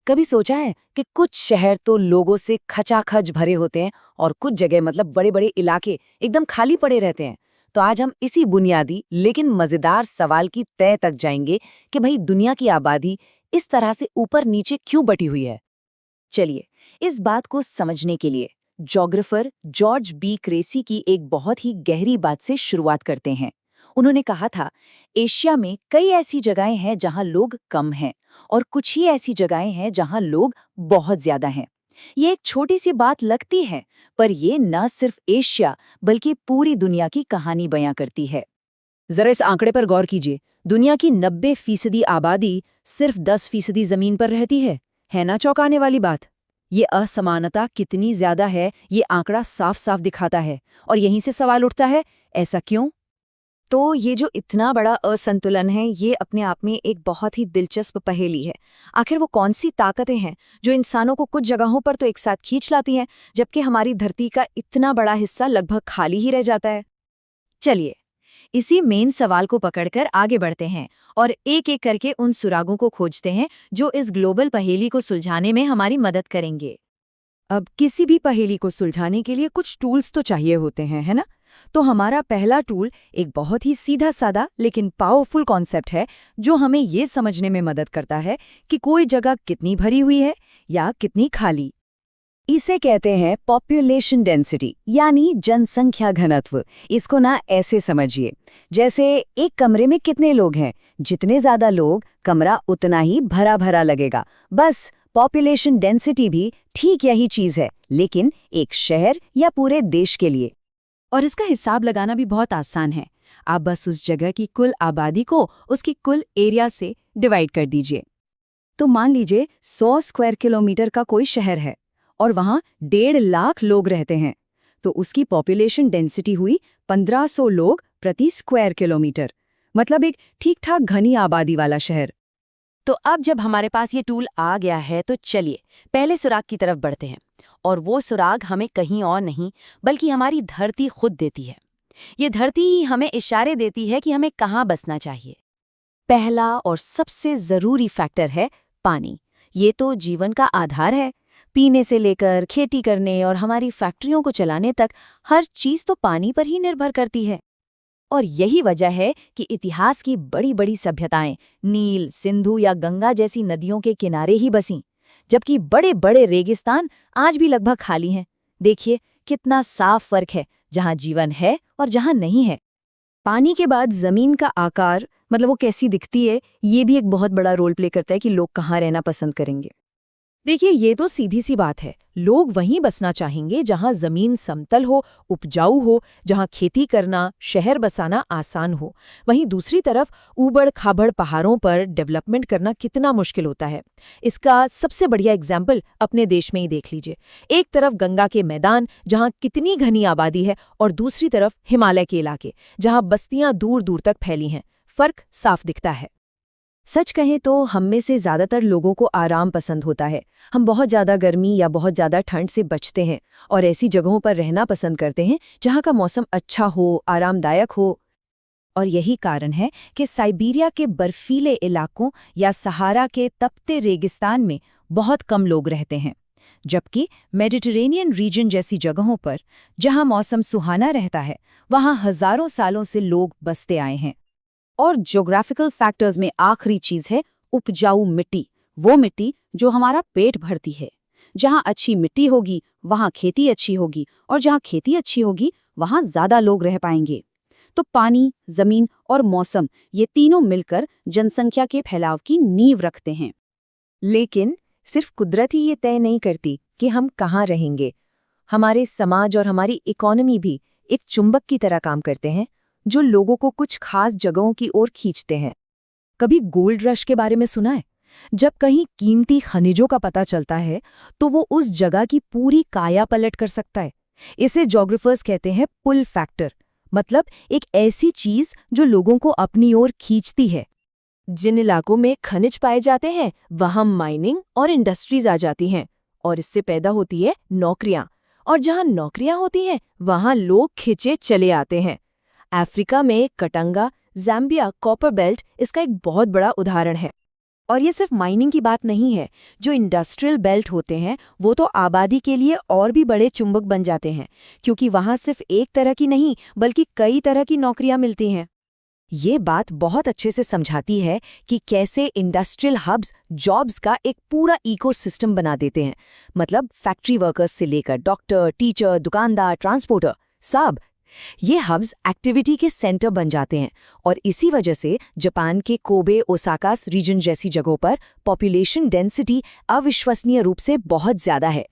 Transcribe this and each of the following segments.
कभी सोचा है कि कुछ शहर तो लोगों से खचाखच भरे होते हैं और कुछ जगह मतलब बड़े बड़े इलाके एकदम खाली पड़े रहते हैं। तो आज हम इसी बुनियादी लेकिन मजेदार सवाल की तह तक जाएंगे कि भाई दुनिया की आबादी इस तरह से ऊपर नीचे क्यों बटी हुई है। चलिए, इस बात को समझने के लिए ज्योग्राफर जॉर्ज बी क्रेसी की एक बहुत ही गहरी बात से शुरुआत करते हैं। उन्होंने कहा था, एशिया में कई ऐसी जगहें हैं जहां लोग कम हैं और कुछ ही ऐसी जगहें हैं जहां लोग बहुत ज्यादा हैं। ये एक छोटी सी बात लगती है, पर ये न सिर्फ एशिया बल्कि पूरी दुनिया की कहानी बयां करती है। जरा इस आंकड़े पर गौर कीजिए। दुनिया की 90% आबादी सिर्फ 10% जमीन पर रहती है ना चौंकाने वाली बात। ये असमानता कितनी ज्यादा है, ये आंकड़ा साफ साफ दिखाता है। और यहीं से सवाल उठता है, ऐसा क्यों? तो ये जो इतना बड़ा असंतुलन है, ये अपने आप में एक बहुत ही दिलचस्प पहेली है। आखिर वो कौन सी ताकतें हैं जो इंसानों को कुछ जगहों पर तो एक साथ खींच लाती हैं, जबकि हमारी धरती का इतना बड़ा हिस्सा लगभग खाली ही रह जाता है? चलिए, इसी मेन सवाल को पकड़कर आगे बढ़ते हैं और एक एक करके उन सुरागों को खोजते हैं जो इस ग्लोबल पहेली को सुलझाने में हमारी मदद करेंगे। अब किसी भी पहेली को सुलझाने के लिए कुछ टूल्स तो चाहिए होते हैं, है ना? तो हमारा पहला टूल एक बहुत ही सीधा साधा लेकिन पावरफुल कॉन्सेप्ट है, जो हमें ये समझने में मदद करता है कि कोई जगह कितनी भरी हुई है या कितनी खाली। इसे कहते हैं पॉपुलेशन डेंसिटी, यानी जनसंख्या घनत्व। इसको ना ऐसे समझिए, जैसे एक कमरे में कितने लोग हैं, जितने ज्यादा लोग कमरा उतना ही भरा भरा लगेगा। बस पॉपुलेशन डेंसिटी भी ठीक यही चीज है, लेकिन एक शहर या पूरे देश के लिए। और इसका हिसाब लगाना भी बहुत आसान है। आप बस उस जगह की कुल आबादी को उसकी कुल एरिया से डिवाइड कर दीजिए। तो मान लीजिए 100 स्क्वायर किलोमीटर का कोई शहर है और वहां 1.5 लाख लोग रहते हैं, तो उसकी पॉपुलेशन डेंसिटी हुई 1500 लोग प्रति स्क्वायर किलोमीटर। मतलब एक ठीक ठाक घनी आबादी वाला शहर। तो अब जब हमारे पास ये टूल आ गया है, तो चलिए पहले सुराग की तरफ बढ़ते हैं। और वो सुराग हमें कहीं और नहीं बल्कि हमारी धरती खुद देती है। ये धरती ही हमें इशारे देती है कि हमें कहाँ बसना चाहिए। पहला और सबसे जरूरी फैक्टर है पानी। ये तो जीवन का आधार है। पीने से लेकर खेती करने और हमारी फैक्ट्रियों को चलाने तक हर चीज तो पानी पर ही निर्भर करती है। और यही वजह है कि इतिहास की बड़ी बड़ी सभ्यताएं नील, सिंधु या गंगा जैसी नदियों के किनारे ही बसीं, जबकि बड़े बड़े रेगिस्तान आज भी लगभग खाली हैं। देखिए कितना साफ फर्क है, जहां जीवन है और जहां नहीं है। पानी के बाद जमीन का आकार, मतलब वो कैसी दिखती है, ये भी एक बहुत बड़ा रोल प्ले करता है कि लोग कहाँ रहना पसंद करेंगे। देखिए, ये तो सीधी सी बात है। लोग वहीं बसना चाहेंगे जहां जमीन समतल हो, उपजाऊ हो, जहां खेती करना, शहर बसाना आसान हो। वहीं दूसरी तरफ ऊबड़ खाबड़ पहाड़ों पर डेवलपमेंट करना कितना मुश्किल होता है। इसका सबसे बढ़िया एग्जाम्पल अपने देश में ही देख लीजिए। एक तरफ गंगा के मैदान, जहां कितनी घनी आबादी है, और दूसरी तरफ हिमालय के इलाके, जहां बस्तियां दूर दूर तक फैली हैं। फर्क साफ दिखता है। सच कहें तो हम में से ज्यादातर लोगों को आराम पसंद होता है। हम बहुत ज्यादा गर्मी या बहुत ज्यादा ठंड से बचते हैं और ऐसी जगहों पर रहना पसंद करते हैं जहां का मौसम अच्छा हो, आरामदायक हो। और यही कारण है कि साइबेरिया के बर्फीले इलाकों या सहारा के तपते रेगिस्तान में बहुत कम लोग रहते हैं, जबकि मेडिटेरेनियन रीजन जैसी जगहों पर, जहां मौसम सुहाना रहता है, वहां हजारों सालों से लोग बसते आए हैं। और ज्योग्राफिकल फैक्टर्स में आखिरी चीज है उपजाऊ मिट्टी। वो मिट्टी जो हमारा पेट भरती है। जहां अच्छी मिट्टी होगी वहां खेती अच्छी होगी, और जहां खेती अच्छी होगी वहां ज्यादा लोग रह पाएंगे। तो पानी, जमीन और मौसम, ये तीनों मिलकर जनसंख्या के फैलाव की नींव रखते हैं। लेकिन सिर्फ कुदरत ही ये तय नहीं करती कि हम कहाँ रहेंगे। हमारे समाज और हमारी इकोनॉमी भी एक चुंबक की तरह काम करते हैं, जो लोगों को कुछ खास जगहों की ओर खींचते हैं। कभी गोल्ड रश के बारे में सुना है? जब कहीं कीमती खनिजों का पता चलता है, तो वो उस जगह की पूरी काया पलट कर सकता है। इसे ज्योग्राफर्स कहते हैं पुल फैक्टर, मतलब एक ऐसी चीज जो लोगों को अपनी ओर खींचती है। जिन इलाकों में खनिज पाए जाते हैं, वहां माइनिंग और इंडस्ट्रीज आ जाती हैं, और इससे पैदा होती है नौकरियां। और जहां नौकरियां होती हैं, वहां लोग खिंचे चले आते हैं। अफ्रीका में कटंगा, ज़ाम्बिया कॉपर बेल्ट इसका एक बहुत बड़ा उदाहरण है। और ये सिर्फ माइनिंग की बात नहीं है। जो इंडस्ट्रियल बेल्ट होते हैं वो तो आबादी के लिए और भी बड़े चुंबक बन जाते हैं, क्योंकि वहाँ सिर्फ एक तरह की नहीं बल्कि कई तरह की नौकरियां मिलती हैं। ये बात बहुत अच्छे से समझाती है कि कैसे इंडस्ट्रियल हब्स जॉब्स का एक पूरा इकोसिस्टम बना देते हैं। मतलब फैक्ट्री वर्कर्स से लेकर डॉक्टर, टीचर, दुकानदार, ट्रांसपोर्टर, सब ये हब्स एक्टिविटी के सेंटर बन जाते हैं। और इसी वजह से जापान के कोबे, ओसाकास रीजन जैसी जगहों पर पॉपुलेशन डेंसिटी अविश्वसनीय रूप से बहुत ज्यादा है।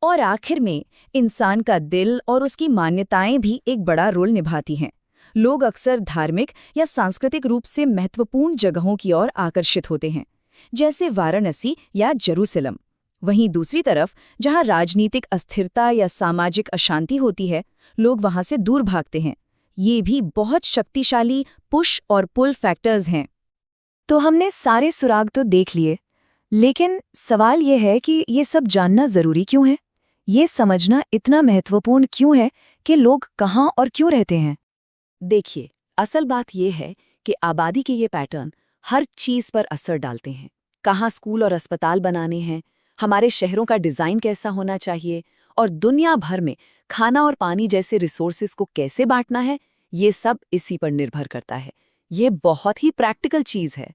और आखिर में इंसान का दिल और उसकी मान्यताएं भी एक बड़ा रोल निभाती हैं। लोग अक्सर धार्मिक या सांस्कृतिक रूप से महत्वपूर्ण जगहों की ओर आकर्षित होते हैं, जैसे वाराणसी या जेरूसलम। वहीं दूसरी तरफ जहां राजनीतिक अस्थिरता या सामाजिक अशांति होती है, लोग वहां से दूर भागते हैं। ये भी बहुत शक्तिशाली पुश और पुल फैक्टर्स हैं। तो हमने सारे सुराग तो देख लिए, लेकिन सवाल ये है कि ये सब जानना जरूरी क्यों है? ये समझना इतना महत्वपूर्ण क्यों है कि लोग कहाँ और क्यों रहते हैं? देखिए, असल बात यह है कि आबादी के ये पैटर्न हर चीज पर असर डालते हैं। कहाँ स्कूल और अस्पताल बनाने हैं, हमारे शहरों का डिजाइन कैसा होना चाहिए, और दुनिया भर में खाना और पानी जैसे रिसोर्सेज को कैसे बांटना है, ये सब इसी पर निर्भर करता है। ये बहुत ही प्रैक्टिकल चीज है।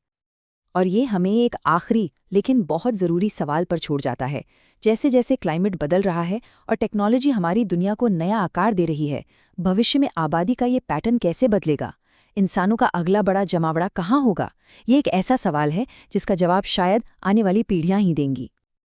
और ये हमें एक आखिरी लेकिन बहुत ज़रूरी सवाल पर छोड़ जाता है। जैसे जैसे क्लाइमेट बदल रहा है और टेक्नोलॉजी हमारी दुनिया को नया आकार दे रही है, भविष्य में आबादी का ये पैटर्न कैसे बदलेगा? इंसानों का अगला बड़ा जमावड़ा कहाँ होगा? ये एक ऐसा सवाल है जिसका जवाब शायद आने वाली पीढ़ियाँ ही देंगी।